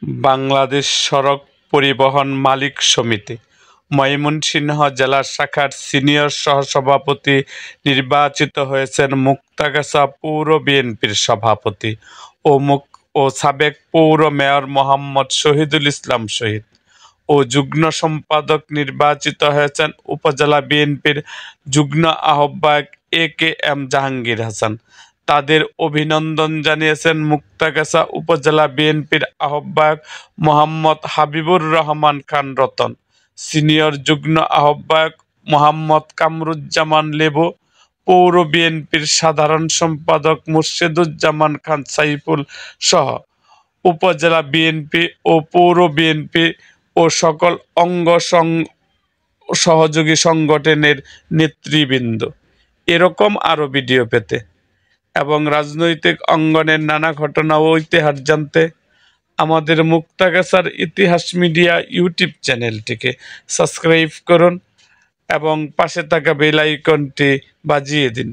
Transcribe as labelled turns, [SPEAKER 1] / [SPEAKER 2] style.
[SPEAKER 1] বাংলাদেশ সড়ক পরিবহন মালিক সমিতি ময়মনসিংহ জেলা শাখার সিনিয়র সহসভাপতি নির্বাচিত হয়েছেন মুক্তাগাছা পৌর বিএনপির সভাপতি ও সাবেক পৌর মেয়র মোহাম্মদ শহীদুল ইসলাম শহীদ ও যুগ্ম সম্পাদক নির্বাচিত হয়েছেন উপজেলা বিএনপির যুগ্ম আহ্বায়ক এ.কে.এম. জাহাঙ্গীর হাসান। তাদের অভিনন্দন জানিয়েছেন মুক্তাগাছা উপজেলা বিএনপির আহ্বায়ক মোহাম্মদ হাবিবুর রহমান খান রতন, সিনিয়র যুগ্ম আহ্বায়ক মোহাম্মদ কামরুজ্জামান লেবু, পৌর বিএনপির সাধারণ সম্পাদক মুর্শেদুজ্জামান খান সাইফুল সহ উপজেলা বিএনপি ও পৌর বিএনপি ও সকল অঙ্গ সহযোগী সংগঠনের নেতৃবৃন্দ। এরকম আরও ভিডিও পেতে এবং রাজনৈতিক অঙ্গনের নানা ঘটনা ও ইতিহাস জানতে আমাদের মুক্তাগাছার ইতিহাস মিডিয়া ইউটিউব চ্যানেলটিকে সাবস্ক্রাইব করুন এবং পাশে থাকা বেল আইকনটি বাজিয়ে দিন।